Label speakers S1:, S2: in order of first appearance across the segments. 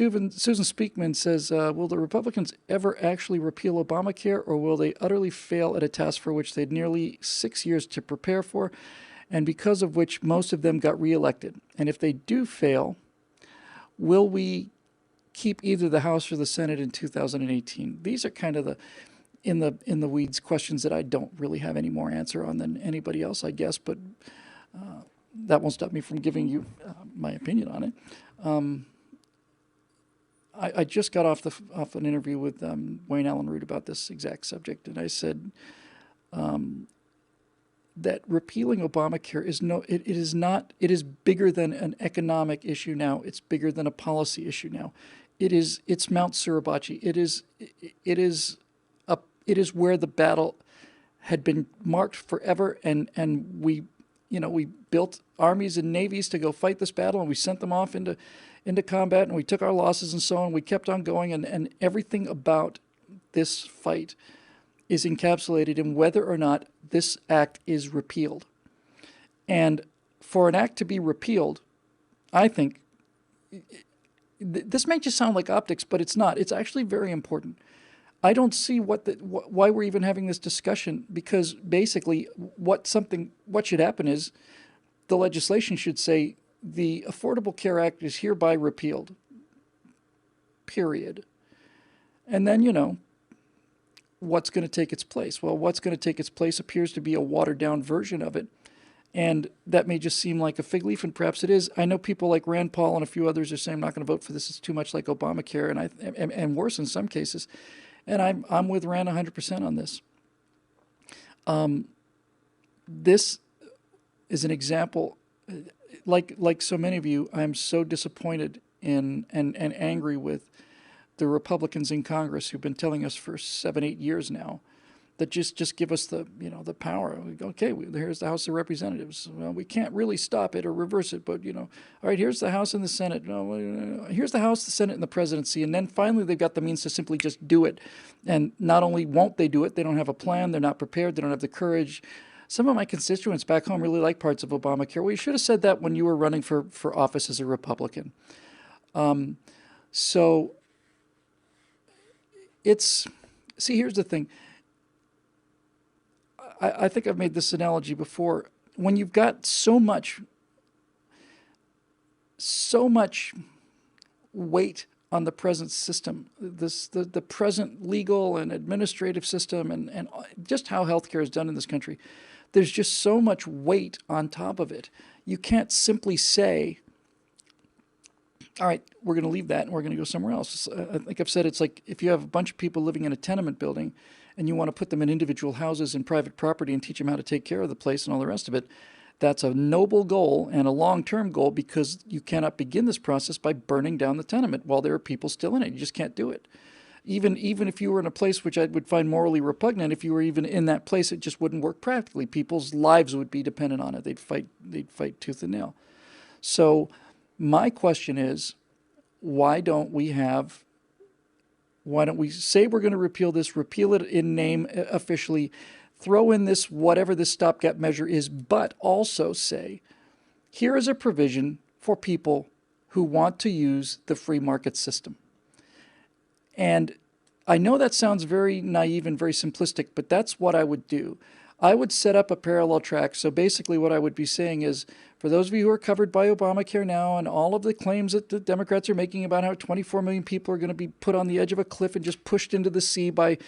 S1: Susan Speakman says, will the Republicans ever actually repeal Obamacare, or will they utterly fail at a task for which they had nearly 6 years to prepare for, and because of which most of them got reelected? And if they do fail, will we keep either the House or the Senate in 2018? These are kind of the in the weeds questions that I don't really have any more answer on than anybody else, I guess, but that won't stop me from giving you my opinion on it. I just got off an interview with Wayne Allen Root about this exact subject, and I said that repealing Obamacare is bigger than an economic issue now. It's bigger than a policy issue now. It's Mount Suribachi. It is where the battle had been marked forever, and we built armies and navies to go fight this battle, and we sent them off into combat, and we took our losses and so on. We kept on going, and everything about this fight is encapsulated in whether or not this act is repealed. And for an act to be repealed, I think, this may just sound like optics, but it's not. It's actually very important. I don't see why we're even having this discussion, because basically what should happen is the legislation should say the Affordable Care Act is hereby repealed, period. And then, what's going to take its place? Well, what's going to take its place appears to be a watered-down version of it, and that may just seem like a fig leaf, and perhaps it is. I know people like Rand Paul and a few others are saying, I'm not going to vote for this. It's too much like Obamacare, and worse in some cases. And I'm with Rand 100% on this. This is an example. Like so many of you, I'm so disappointed in and angry with the Republicans in Congress who've been telling us for 7-8 years now that just give us the power. We go, okay, here's the House of Representatives. Well, we can't really stop it or reverse it, but all right, here's the House and the Senate. Here's the House, the Senate, and the presidency, and then finally they've got the means to simply just do it. And not only won't they do it, they don't have a plan. They're not prepared. They don't have the courage. Some of my constituents back home really like parts of Obamacare. Well, you should have said that when you were running for office as a Republican. So here's the thing. I think I've made this analogy before. When you've got so much weight on the present system, the present legal and administrative system, and just how healthcare is done in this country, there's just so much weight on top of it. You can't simply say, all right, we're going to leave that and we're going to go somewhere else. I think I've said it's like if you have a bunch of people living in a tenement building and you want to put them in individual houses and private property and teach them how to take care of the place and all the rest of it, that's a noble goal and a long-term goal, because you cannot begin this process by burning down the tenement while there are people still in it. You just can't do it. Even if you were in a place which I would find morally repugnant, if you were even in that place, it just wouldn't work practically. People's lives would be dependent on it. They'd fight tooth and nail. So my question is, why don't we say we're going to repeal this, repeal it in name officially, throw in this, whatever this stopgap measure is, but also say, here is a provision for people who want to use the free market system. And I know that sounds very naive and very simplistic, but that's what I would do. I would set up a parallel track. So basically what I would be saying is, for those of you who are covered by Obamacare now and all of the claims that the Democrats are making about how 24 million people are going to be put on the edge of a cliff and just pushed into the sea by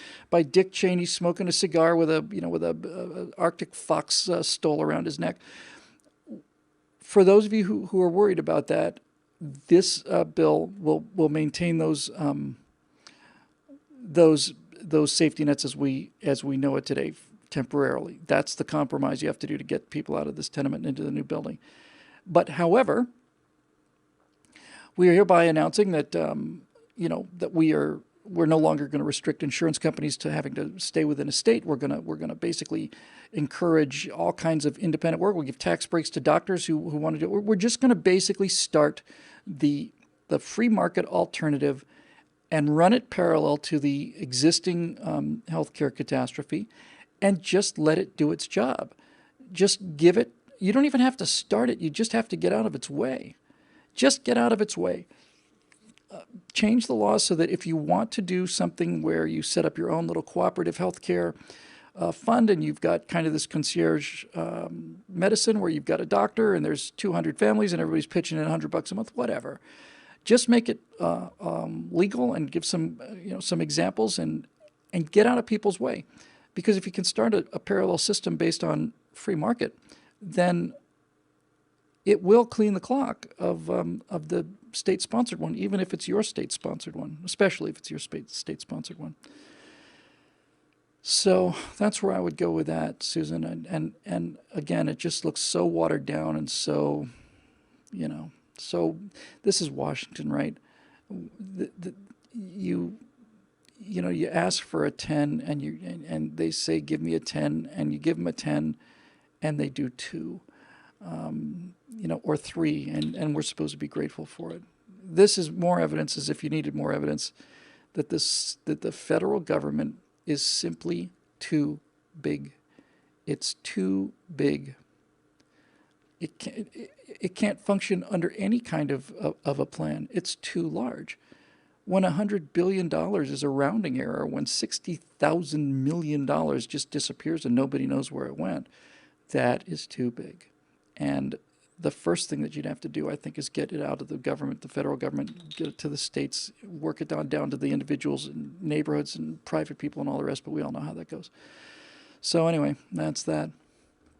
S1: Dick Cheney smoking a cigar with a Arctic fox stole around his neck. For those of you who are worried about that, this bill will maintain those safety nets as we know it today, temporarily. That's the compromise you have to do to get people out of this tenement into the new building. But however, we are hereby announcing that that we're no longer going to restrict insurance companies to having to stay within a state. We're gonna basically encourage all kinds of independent work. We'll give tax breaks to doctors who want to do it. We're just going to basically start the free market alternative and run it parallel to the existing healthcare catastrophe, and just let it do its job. Just give it. You don't even have to start it. You just have to get out of its way. Just get out of its way. change the laws so that if you want to do something where you set up your own little cooperative healthcare fund, and you've got kind of this concierge medicine where you've got a doctor and there's 200 families and everybody's pitching in $100 a month, whatever. Just make it legal and give some, some examples and get out of people's way. Because if you can start a parallel system based on free market, then it will clean the clock of the state-sponsored one, even if it's your state-sponsored one, especially if it's your state-sponsored one. So that's where I would go with that, Susan. And again, it just looks so watered down and so, so this is Washington, right? You ask for a 10 and they say, give me a 10, and you give them a 10 and they do 2, or 3, and we're supposed to be grateful for it. This is more evidence, as if you needed more evidence, that the federal government is simply too big. It's too big. It can't function under any kind of a plan. It's too large. When $100 billion is a rounding error, when $60,000 million just disappears and nobody knows where it went, that is too big. And the first thing that you'd have to do, I think, is get it out of the government, the federal government, get it to the states, work it down to the individuals and neighborhoods and private people and all the rest, but we all know how that goes. So anyway, that's that.